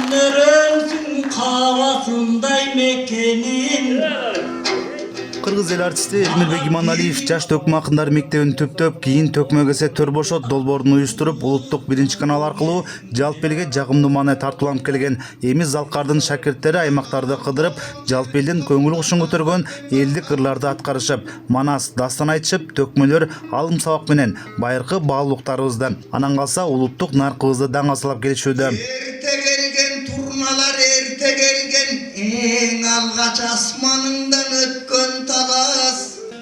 Önörönsün havasınday mekkenin. Кыргыз эл артисти Элмирбек Иманалиев жаш төкмө акындар мектебин түптөп, кийин төкмөгө эсе төр бошот долбоорун уюштуруп, улуттук биринчи канал аркылуу жалпы элге жагымдуу маанай тартууланып келген. Эми Залкардын шакирттери аймактарды кыдырып, жалпы элдин көңүл кушун көтөргөн элдик ырларды аткарышып, манас, дастан айтышып, төкмөлөр алым сабак менен байыркы баалуулуктарыбызды, анан калса улуттук наркыбызды даңазалап келишүүдө. Erте gelgen turnalar erте gelgen en algaç asmanından ötkön talas.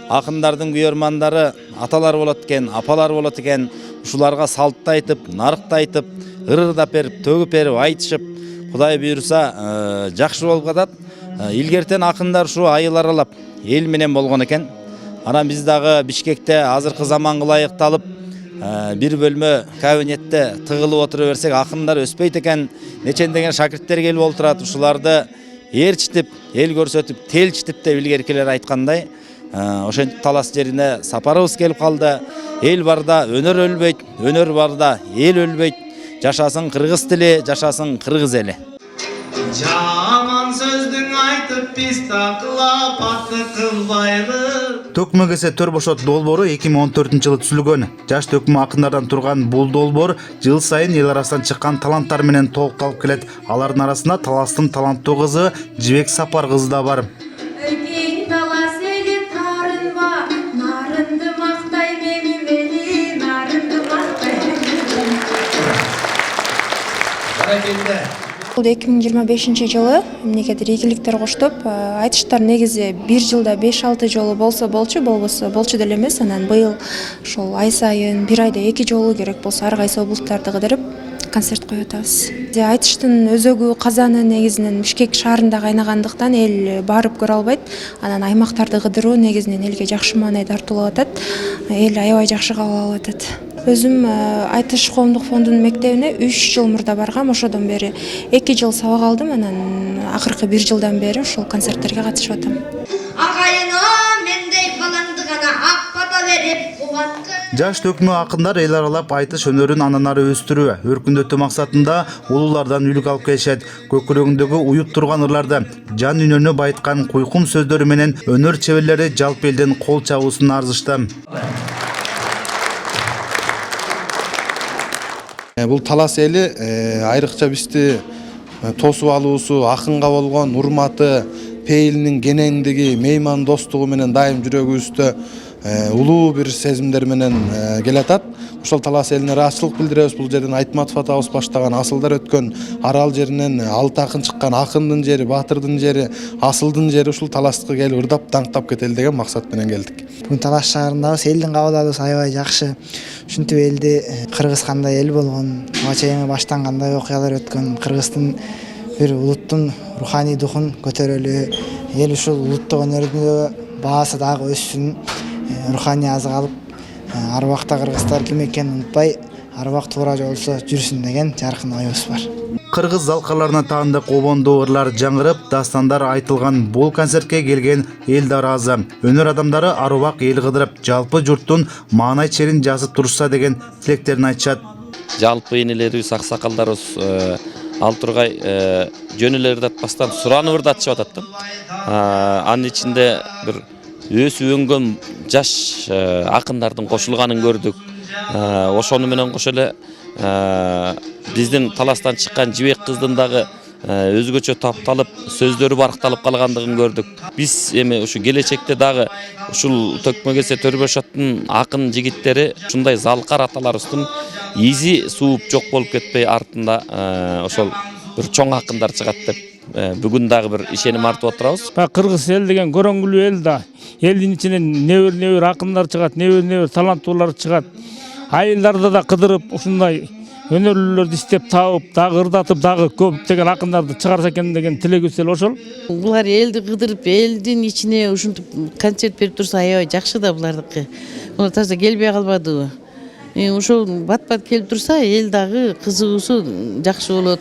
Акындардын күйөрмандары аталар болот экен, апалар болот экен. Ушуларга салтты айтып, нарыкты айтып, ырырдап берип, төгүп берип айтышып, Кудай буйруса, жакшы болуп катат. Илгертен акындар ушу айыл аралап эл менен болгон экен. Анан биз дагы Бишкекте азыркы заманга ылайыкталып, бир бөлмө кабинетте тыгылып отура берсек, акындар өспөйт экен. Нечендеген шакирттер келип олтурат, ушуларды ээрчитип, эл көрсөтүп, телчитип деп илгеркилер айткандай. Ошентип талас жерине сапарыбыз келип калды. Эл барда өнөр өлбөйт, өнөр барда эл өлбөйт. Жашасын кыргыз тили, жашасын кыргыз эли. Жаман сөздүң айтып биз такылап аты кылбайлы. Төкмөгө эсе төр бошот долбоору 2014-жылы түзүлгөн. Жаш төкмө акындардан турган бул долбоор жыл сайын эл арасынан чыккан таланттар менен толукталып келет. Алардын арасында Таластын таланттуу кызы Жибек Сапар кызы да бар. Бул 2025-жылы мемлекеттик ийгиликтер коштоп, айтыштар негизи бир жылда 5-6 жолу болсо болчу, болбосо болчу деле эмес. Анан быйыл ошол ай сайын, бир айда 2 жолу керек болсо ар кайсы областтарды кыдырып концерт коюп атабыз. Айтыштын өзөгү казаны негизинен Бишкек шаарында кайнагандыктан эл барып көрө албайт. Анан аймактарды кыдыруу негизинен элге жакшы маанай тартуулап атат. Эл аябай жакшы кабыл алып атат. Өзүм Айтыш коомдук фондунун мектебине 3 жыл мурда баргам, ошодон бери 2 жыл сабак алдым, анан акыркы 1 жылдан бери ошол концерттерге катышып атам. Агайына мендей балаңды гана ак бата берип кубаткы. Жаш төкмө акындар эл аралап айтыш өнөрүн андан ары өстүрүү, өркүндөтүү максатында улуулардан үлгү алып келишет. Көкүрөгүндөгү уюп турган ырларды, жан үнөнү байыткан куйкум сөздөрү менен өнөр чеберлери жалпы элдин кол чабуусун арзышты. Бул талас эли айрыкча бизди тосуп алуусу, акынга болгон урматы, пейилинин кенеңдиги, мейман достугу менен дайым жүрөгүбүздө улуу бир сезимдер менен келатат. Ошол талас элине ыраазычылык билдиребиз. Бул жерден Айтматов атабыз баштаган асылдар өткөн, Арал жеринен 6 акын чыккан, акындын жери, баатырдын жери, асылдын жери ушул таласка келип ырдап, даңктап кетели деген максат менен келдик. Бүгүн Талас шаарындабыз, элдин кабыл алуусу аябай жакшы. Ушинтип элди Кыргыз кандай эл болгон, буга чейин баштан кандай окуялар өткөн, Кыргыздын бир улуттун руханий духун көтөрөлү, эл ушул улуттук өнөрдү баасы дагы өссүн, руханий азык алып, ар убакта кыргыздар ким экенин унутпай, ар убак туура жолдо жүрсүн деген жаркын оюбуз бар. Кыргыз залкарларына таандык обондуу ырлар жаңырып, дастандар айтылган бул концертке келген эл да ыраазы. Өнөр адамдары ар убак эл кыдырып, жалпы журттун маанай черин жазып турушса деген тилектерин айтышат. Жалпы энелерибиз, аксакалдарыбыз ал тургай жөнөлөрдү атпастан суранып ырдатышып атат да. Анын ичинде бир өсүп өнгөн жаш акындардын кошулганын көрдүк. Ошону менен кошо эле биздин Таластан чыккан Жибек кыздын дагы өзгөчө тапталып, сөздөрү баркталып калгандыгын көрдүк. Биз эми ушу келечекте дагы ушул төкмөгө эсе төр бошоттун акын жигиттери ушундай залкар аталарыбыздын изи сууп жок болуп кетпей артында ошол бир чоң акындар чыгат деп бүгүн дагы бир ишеним артып отурабыз. Кыргыз эл деген көрөңгүлүү эл да. Элдин ичинен небір акындар чыгат, небір таланттуулар чыгат. Айылдарда да кыдырып ушундай өнөрлүүлөрдү иштеп таап, дагы ырдатып, дагы көптөгөн акындарды чыгарса экен деген тилегибиз эле ошол. Булар элди кыдырып, элдин ичине ушинтип концерт берип турса аябай жакшы да булардыкы. Муну таза келбей калбадыбы? Ошол бат-бат келип турса, эл дагы кызыгуусу жакшы болот.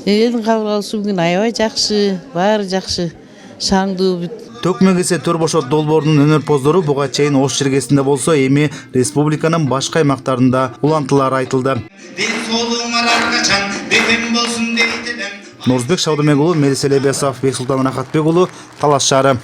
Элдин кабыл алуусу бүгүн аябай жакшы, баары жакшы, шаңдуу. Төкмөгө эсе төр бошот долбоорунун өнөрпоздору буга чейин Ош жергесинде болсо, эми республиканын башка аймактарында улантылар айтылды. Bir solum arar ар качан бекем болсун дейт элем. Нурузбек Шаудымек уулу, Мелис Элебесов, Бексултан Рахатбек уулу, Талас шаары.